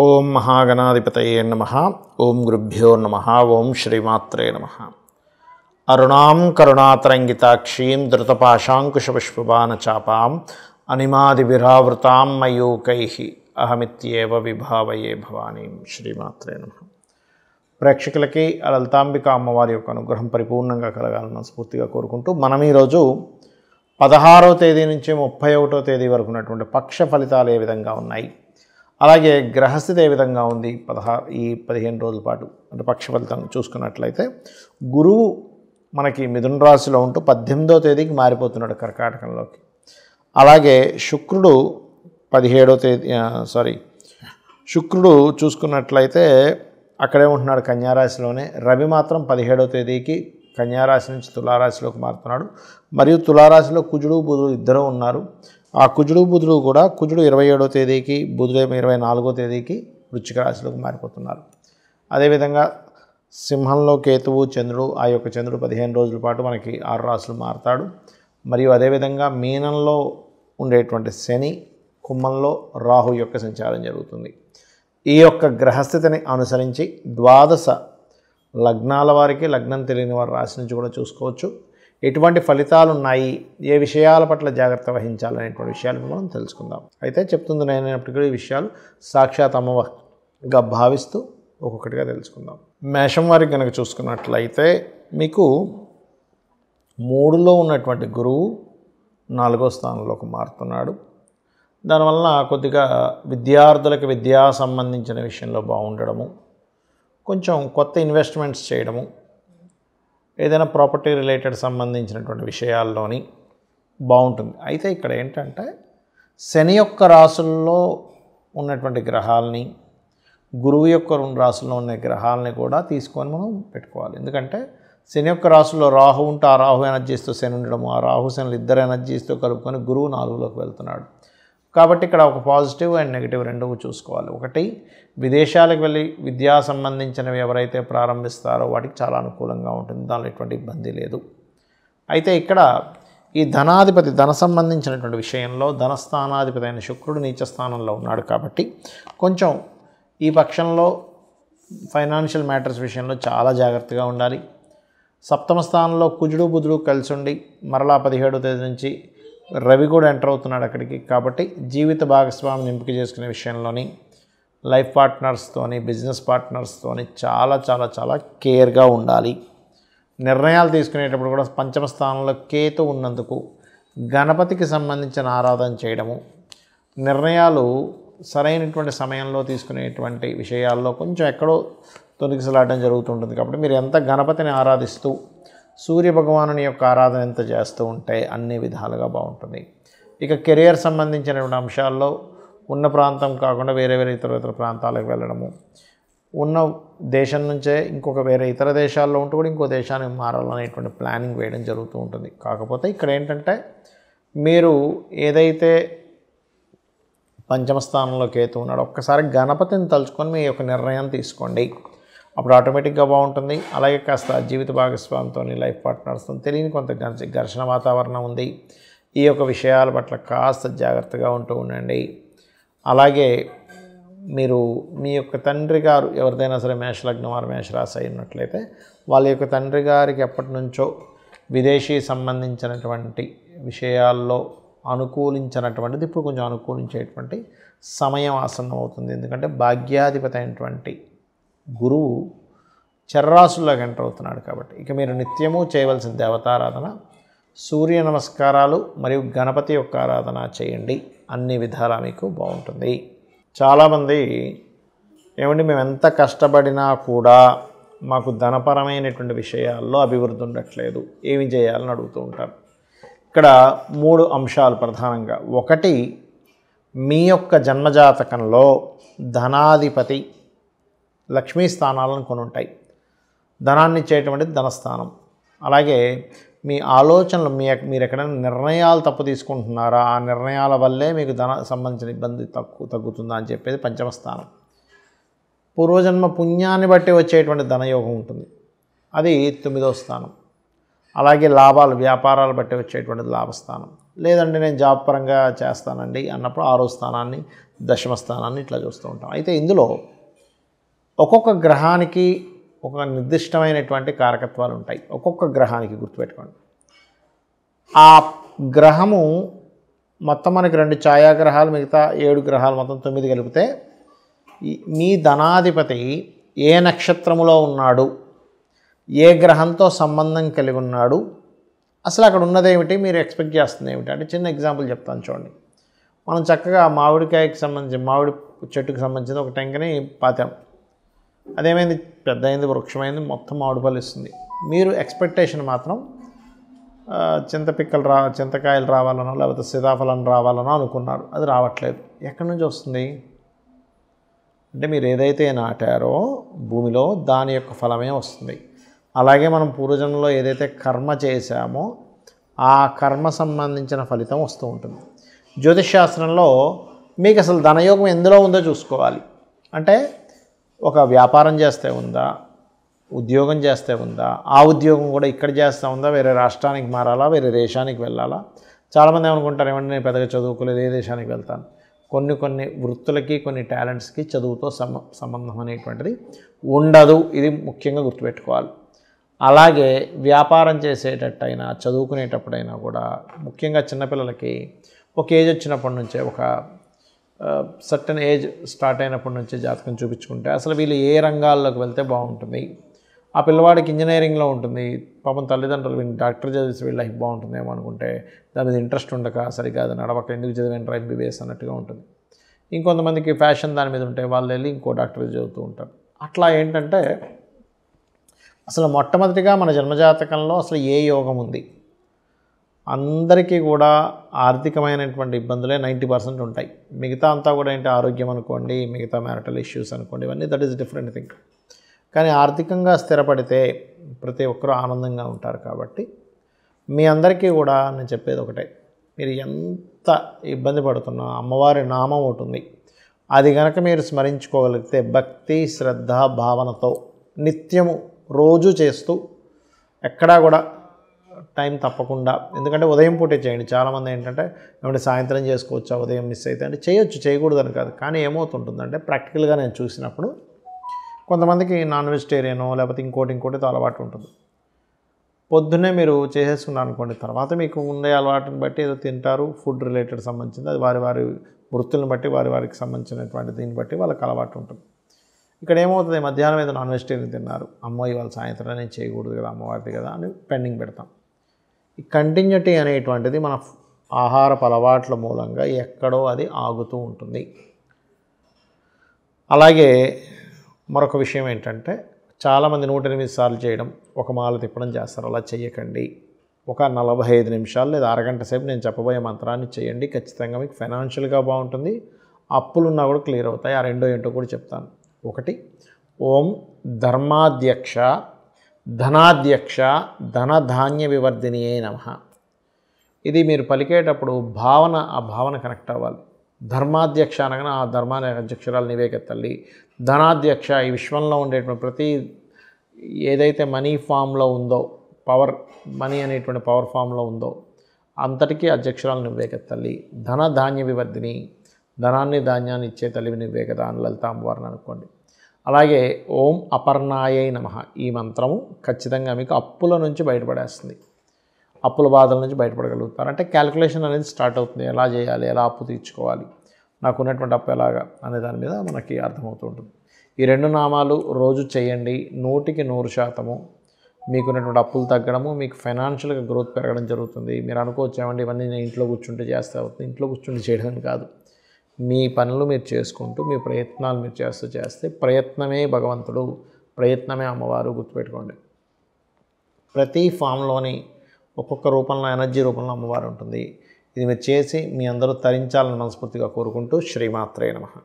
ఓం మహాగణాధిపతయే నమః. ఓం గురుభ్యో నమః. ఓం శ్రీమాత్రే నమః. అరుణాం కరుణాతరంగితాక్షీం ధృతపాశాంకుశపుష్పబాణచాపాం అనిమాదివిరావృతాం మయూకైః అహమిత్యేవ విభావయే భవానీం. శ్రీమాత్రే నమః. ప్రేక్షకులకి లలితాంబిక అమ్మవారి యొక్క అనుగ్రహం పరిపూర్ణంగా కలగాలని స్ఫూర్తిగా కోరుకుంటూ మనం ఈరోజు 16వ తేదీ నుంచి 31వ తేదీ వరకు ఉన్నటువంటి పక్ష ఫలితాలు ఏ విధంగా ఉన్నాయి, అలాగే గ్రహస్థితి ఏ విధంగా ఉంది ఈ 15 రోజుల పాటు అంటే పక్ష ఫలితం చూసుకున్నట్లయితే గురువు మనకి మిథున రాశిలో ఉంటూ 18వ తేదీకి మారిపోతున్నాడు కర్కాటకంలోకి. అలాగే శుక్రుడు 17వ తేదీ శుక్రుడు చూసుకున్నట్లయితే అక్కడే ఉంటున్నాడు కన్యారాశిలోనే. రవి మాత్రం 17వ తేదీకి కన్యారాశి నుంచి తులారాశిలోకి మారుతున్నాడు. మరియు తులారాశిలో కుజుడు బుధుడు ఇద్దరు ఉన్నారు. ఆ కుజుడు బుధుడు కూడా కుజుడు 27వ తేదీకి, బుధుడేమో 24వ తేదీకి వృశ్చిక రాశిలోకి మారిపోతున్నారు. అదేవిధంగా సింహంలో కేతువు చంద్రుడు, ఆ యొక్క చంద్రుడు 15 రోజుల పాటు మనకి 6 రాశులు మారుతాడు. మరియు అదేవిధంగా మీనంలో ఉండేటువంటి శని, కుంభంలో రాహు యొక్క సంచారం జరుగుతుంది. ఈ యొక్క గ్రహస్థితిని అనుసరించి 12 లగ్నాల వారికి, లగ్నం తెలియని వారి రాశి నుంచి కూడా చూసుకోవచ్చు ఎటువంటి ఫలితాలు ఉన్నాయి, ఏ విషయాల పట్ల జాగ్రత్త వహించాలనేటువంటి విషయాలు మనం తెలుసుకుందాం. అయితే చెప్తుంది నేనైనప్పటికీ ఈ విషయాలు సాక్షాత్ అమ్మవారిగా భావిస్తూ ఒక్కొక్కటిగా తెలుసుకుందాం. మేషం వారికి కనుక చూసుకున్నట్లయితే మీకు 3లో ఉన్నటువంటి గురువు 4వ స్థానంలోకి మారుతున్నాడు. దానివల్ల కొద్దిగా విద్యార్థులకు విద్యా సంబంధించిన విషయంలో బాగుండడము, కొంచెం కొత్త ఇన్వెస్ట్మెంట్స్ చేయడము, ఏదైనా ప్రాపర్టీ రిలేటెడ్ సంబంధించినటువంటి విషయాల్లోని బాగుంటుంది. అయితే ఇక్కడ ఏంటంటే శని యొక్క రాసుల్లో ఉన్నటువంటి గ్రహాలని, గురువు యొక్క 2 రాసుల్లో ఉన్న గ్రహాలని కూడా తీసుకొని మనం పెట్టుకోవాలి. ఎందుకంటే శని యొక్క రాసుల్లో రాహు ఉంటే ఆ రాహు ఎనర్జీస్తో శని ఉండడము, ఆ రాహు శనులు ఇద్దరు ఎనర్జీస్తో కలుపుకొని గురువు 4లోకి వెళ్తున్నాడు. కాబట్టి ఇక్కడ ఒక పాజిటివ్ అండ్ నెగిటివ్ రెండూ చూసుకోవాలి. ఒకటి, విదేశాలకు వెళ్ళి విద్యా సంబంధించినవి ఎవరైతే ప్రారంభిస్తారో వాటికి చాలా అనుకూలంగా ఉంటుంది, దానిలో ఎటువంటి ఇబ్బంది లేదు. అయితే ఇక్కడ ఈ ధనాధిపతి, ధన సంబంధించినటువంటి విషయంలో ధనస్థానాధిపతి అయిన శుక్రుడు నీచ స్థానంలో ఉన్నాడు. కాబట్టి కొంచెం ఈ పక్షంలో ఫైనాన్షియల్ మ్యాటర్స్ విషయంలో చాలా జాగ్రత్తగా ఉండాలి. సప్తమ స్థానంలో కుజుడు బుధుడు కలిసి ఉండి మరలా 17వ తేదీ నుంచి రవి కూడా ఎంటర్ అవుతున్నాడు అక్కడికి. కాబట్టి జీవిత భాగస్వామిని ఎంపిక చేసుకునే విషయంలోని లైఫ్ పార్ట్నర్స్తోని, బిజినెస్ పార్ట్నర్స్తోని చాలా చాలా చాలా కేర్గా ఉండాలి. నిర్ణయాలు తీసుకునేటప్పుడు కూడా పంచమ స్థానంలో కేతు ఉన్నందుకు గణపతికి సంబంధించిన ఆరాధన చేయడము, నిర్ణయాలు సరైనటువంటి సమయంలో తీసుకునేటువంటి విషయాల్లో కొంచెం ఎక్కడో తొలగిసలాడడం జరుగుతుంటుంది. కాబట్టి మీరు ఎంత గణపతిని ఆరాధిస్తూ సూర్య భగవానుని యొక్క ఆరాధన ఎంత చేస్తూ ఉంటే అన్ని విధాలుగా బాగుంటుంది. ఇక కెరియర్ సంబంధించినటువంటి అంశాల్లో ఉన్న ప్రాంతం కాకుండా వేరే ఇతర ప్రాంతాలకు వెళ్ళడము, ఉన్న దేశం నుంచే ఇంకొక వేరే ఇతర దేశాల్లో ఉంటూ కూడా ఇంకో దేశానికి మారాలనేటువంటి ప్లానింగ్ వేయడం జరుగుతూ ఉంటుంది. కాకపోతే ఇక్కడ ఏంటంటే మీరు ఏదైతే పంచమ స్థానంలో కేతు ఉన్నాడో ఒక్కసారి గణపతిని తలుచుకొని మీ యొక్క నిర్ణయం తీసుకోండి, అప్పుడు ఆటోమేటిక్గా బాగుంటుంది. అలాగే కాస్త జీవిత భాగస్వామితో, లైఫ్ పార్ట్నర్స్తో తెలియని కొంత ఘర్షణ వాతావరణం ఉంది. ఈ యొక్క విషయాల పట్ల కాస్త జాగ్రత్తగా ఉంటూ ఉండండి. అలాగే మీరు మీ యొక్క తండ్రి గారు ఎవరిదైనా సరే మేషలగ్నం వారు మేషరాశి అయినట్లయితే వాళ్ళ యొక్క తండ్రి గారికి ఎప్పటి నుంచో విదేశీ సంబంధించినటువంటి విషయాల్లో అనుకూలించినటువంటిది ఇప్పుడు కొంచెం అనుకూలించేటువంటి సమయం ఆసన్నం అవుతుంది. ఎందుకంటే భాగ్యాధిపతి అయినటువంటి గురువు చర్రాసుల్లోకి ఎంటర్ అవుతున్నాడు. కాబట్టి ఇక మీరు నిత్యము చేయవలసిన దేవతారాధన సూర్య నమస్కారాలు మరియు గణపతి యొక్క ఆరాధన చేయండి, అన్ని విధాలా మీకు బాగుంటుంది. చాలామంది ఏమండి మేము ఎంత కష్టపడినా కూడా మాకు ధనపరమైనటువంటి విషయాల్లో అభివృద్ధి ఉండట్లేదు, ఏమి చేయాలని అడుగుతూ ఉంటారు. ఇక్కడ 3 అంశాలు ప్రధానంగా. ఒకటి, మీ యొక్క జన్మజాతకంలో ధనాధిపతి లక్ష్మీ స్థానాలను కొన్ని ఉంటాయి. ధనాన్ని ఇచ్చేటువంటిది ధనస్థానం. అలాగే మీ ఆలోచనలు, మీరు ఎక్కడైనా నిర్ణయాలు తప్పు తీసుకుంటున్నారా, ఆ నిర్ణయాల వల్లే మీకు ధన సంబంధించిన ఇబ్బంది తగ్గుతుందా అని చెప్పేది పంచమ స్థానం. పూర్వజన్మ పుణ్యాన్ని బట్టి వచ్చేటువంటి ధనయోగం ఉంటుంది, అది 9వ స్థానం. అలాగే లాభాలు, వ్యాపారాలు బట్టి వచ్చేటువంటిది లాభస్థానం. లేదండి నేను జాబ్ పరంగా చేస్తానండి అన్నప్పుడు 6వ స్థానాన్ని, దశమ స్థానాన్ని ఇట్లా చూస్తూ ఉంటాం. అయితే ఇందులో ఒక్కొక్క గ్రహానికి ఒక నిర్దిష్టమైనటువంటి కారకత్వాలు ఉంటాయి. ఒక్కొక్క గ్రహానికి గుర్తుపెట్టుకోండి. ఆ గ్రహము మొత్తం మనకి 2 ఛాయాగ్రహాలు, మిగతా 7 గ్రహాలు మొత్తం 9 కలిపితే మీ ధనాధిపతి ఏ నక్షత్రములో ఉన్నాడు, ఏ గ్రహంతో సంబంధం కలిగి ఉన్నాడు, అసలు అక్కడ ఉన్నదేమిటి, మీరు ఎక్స్పెక్ట్ చేస్తుంది ఏమిటి అంటే చిన్న ఎగ్జాంపుల్ చెప్తాను చూడండి. మనం చక్కగా మామిడికాయకి సంబంధించి మామిడి చెట్టుకు సంబంధించిన ఒక టెంకని పాతాం. అదేమైంది, పెద్ద అయింది, వృక్షమైంది, మొత్తం మామిడి పళ్ళు ఇస్తుంది. మీరు ఎక్స్పెక్టేషన్ మాత్రం చింతకాయలు రావాలనో లేకపోతే సీతాఫలం రావాలనో అనుకున్నారు. అది రావట్లేదు. ఎక్కడి నుంచి వస్తుంది అంటే మీరు ఏదైతే నాటారో భూమిలో దాని యొక్క ఫలమే వస్తుంది. అలాగే మనం పూర్వజన్మలో ఏదైతే కర్మ చేశామో ఆ కర్మ సంబంధించిన ఫలితం వస్తూ ఉంటుంది. జ్యోతిష్ శాస్త్రంలో మీకు అసలు ధనయోగం ఎందులో ఉందో చూసుకోవాలి. అంటే ఒక వ్యాపారం చేస్తే ఉందా, ఉద్యోగం చేస్తే ఉందా, ఆ ఉద్యోగం కూడా ఇక్కడ చేస్తూ ఉందా, వేరే రాష్ట్రానికి మారాలా, వేరే దేశానికి వెళ్ళాలా. చాలామంది ఏమనుకుంటారు, ఏమంటే నేను పెద్దగా చదువుకోలేదు, ఏ దేశానికి వెళ్తాను. కొన్ని వృత్తులకి, కొన్ని టాలెంట్స్కి చదువుతో సంబంధం అనేటువంటిది ఉండదు. ఇది ముఖ్యంగా గుర్తుపెట్టుకోవాలి. అలాగే వ్యాపారం చేసేటట్టయినా, చదువుకునేటప్పుడైనా కూడా ముఖ్యంగా చిన్నపిల్లలకి ఒక ఏజ్ వచ్చినప్పటి నుంచే, ఒక సర్టన్ ఏజ్ స్టార్ట్ అయినప్పటి నుంచే జాతకం చూపించుకుంటే అసలు వీళ్ళు ఏ రంగాల్లోకి వెళ్తే బాగుంటుంది. ఆ పిల్లవాడికి ఇంజనీరింగ్లో ఉంటుంది, పాపం తల్లిదండ్రులు వీళ్ళు డాక్టర్ చదివిస్తే వీళ్ళ లైఫ్ బాగుంటుందేమో అనుకుంటే దాని మీద ఇంట్రెస్ట్ ఉండక సరిగ్గా అది నడవక ఎందుకు చదివేంటారు MBBS అన్నట్టుగా ఉంటుంది. ఇంకొంతమందికి ఫ్యాషన్ దాని మీద ఉంటే వాళ్ళు వెళ్ళి ఇంకో డాక్టర్ చదువుతూ ఉంటారు. అట్లా ఏంటంటే అసలు మొట్టమొదటిగా మన జన్మజాతకంలో అసలు ఏ యోగం ఉంది, అందరికీ కూడా ఆర్థికమైనటువంటి ఇబ్బందులే 90% ఉంటాయి. మిగతా అంతా కూడా ఏంటి, ఆరోగ్యం అనుకోండి, మిగతా మ్యారిటల్ ఇష్యూస్ అనుకోండి, ఇవన్నీ దట్ ఈస్ డిఫరెంట్ థింగ్. కానీ ఆర్థికంగా స్థిరపడితే ప్రతి ఒక్కరూ ఆనందంగా ఉంటారు. కాబట్టి మీ అందరికీ కూడా నేను చెప్పేది ఒకటే, మీరు ఎంత ఇబ్బంది పడుతున్నా అమ్మవారి నామం ఒకటి ఉంది, అది కనుక మీరు స్మరించుకోగలిగితే భక్తి, శ్రద్ధ, భావనతో నిత్యము రోజు చేస్తూ ఎక్కడా కూడా టైం తప్పకుండా, ఎందుకంటే ఉదయం పూటే చేయండి. చాలామంది ఏంటంటే ఏమంటే సాయంత్రం చేసుకోవచ్చా, ఉదయం మిస్ అయితే అంటే చేయొచ్చు, చేయకూడదని కాదు. కానీ ఏమవుతుంటుందంటే ప్రాక్టికల్గా నేను చూసినప్పుడు కొంతమందికి నాన్ వెజిటేరియనో లేకపోతే ఇంకోటితో అలవాటు ఉంటుంది. పొద్దున్నే మీరు చేసేసుకున్నారు అనుకోండి, తర్వాత మీకు ఉండే అలవాటుని బట్టి ఏదో తింటారు, ఫుడ్ రిలేటెడ్ సంబంధించింది, అది వారి వృత్తులను బట్టి వారికి సంబంధించినటువంటి దీన్ని బట్టి వాళ్ళకి అలవాటు ఉంటుంది. ఇక్కడ ఏమవుతుంది, మధ్యాహ్నం ఏదో నాన్ వెజిటేరియన్ తిన్నారు, అమ్మో ఇవాళ సాయంత్రం నేను చేయకూడదు కదా, అమ్మవారిది కదా అని పెండింగ్ పెడతాం. ఈ కంటిన్యూటీ అనేటువంటిది మన ఆహారపు అలవాట్ల మూలంగా ఎక్కడో అది ఆగుతూ ఉంటుంది. అలాగే మరొక విషయం ఏంటంటే చాలామంది 108 సార్లు చేయడం, ఒక మాల తిప్పడం చేస్తారు. అలా చేయకండి. ఒక 45 నిమిషాలు లేదా అరగంట సేపు నేను చెప్పబోయే మంత్రాన్ని చేయండి. ఖచ్చితంగా మీకు ఫైనాన్షియల్గా బాగుంటుంది, అప్పులున్నా కూడా క్లియర్ అవుతాయి. ఆ రెండో ఏంటో కూడా చెప్తాను. ఒకటి, ఓం ధర్మాధ్యక్ష ధనాధ్యక్ష ధనధాన్య వివర్ధినియే నమః. ఇది మీరు పలికేటప్పుడు ఆ భావన కనెక్ట్ అవ్వాలి. ధర్మాధ్యక్ష అనగానే ఆ ధర్మాన్ని అధ్యక్షురాలు నీవేక తల్లి. ధనాధ్యక్ష ఈ విశ్వంలో ఉండేటువంటి ప్రతి ఏదైతే మనీ ఫామ్లో ఉందో, మనీ అనేటువంటి పవర్ ఫామ్లో ఉందో అంతటికీ అధ్యక్షురాలు నువ్వేక తల్లి. ధనధాన్య వివర్ధిని, ధనాన్ని ధాన్యాన్ని ఇచ్చే తల్లివి నువ్వే కదా అని లలిత అమ్మవారిని అనుకోండి. అలాగే ఓం అపర్ణాయై నమః. ఈ మంత్రము ఖచ్చితంగా మీకు అప్పుల నుంచి బయటపడేస్తుంది, అప్పుల బాధల నుంచి బయటపడగలుగుతారు. అంటే క్యాలిక్యులేషన్ అనేది స్టార్ట్ అవుతుంది, ఎలా చేయాలి, ఎలా అప్పు తీర్చుకోవాలి, నాకు ఉన్నటువంటి అప్పు ఎలాగా అనే దాని మీద మనకి అర్థమవుతూ ఉంటుంది. ఈ 2 నామాలు రోజు చేయండి. 100% మీకున్నటువంటి అప్పులు తగ్గడము, మీకు ఫైనాన్షియల్గా గ్రోత్ పెరగడం జరుగుతుంది. మీరు అనుకోవచ్చు ఏమండి ఇవన్నీ నేను ఇంట్లో కూర్చుంటే చేస్తే అవుతుంది. ఇంట్లో కూర్చుంటే చేయడం కాదు, మీ పనులు మీరు చేసుకుంటూ మీ ప్రయత్నాలు మీరు చేస్తే ప్రయత్నమే భగవంతుడు, ప్రయత్నమే అమ్మవారు. గుర్తుపెట్టుకోండి, ప్రతి ఫామ్లోని ఒక్కొక్క రూపంలో ఎనర్జీ రూపంలో అమ్మవారు ఉంటుంది. ఇది మీరు చేసి మీ అందరూ తరించాలని మనస్ఫూర్తిగా కోరుకుంటూ శ్రీమాత్రే నమః.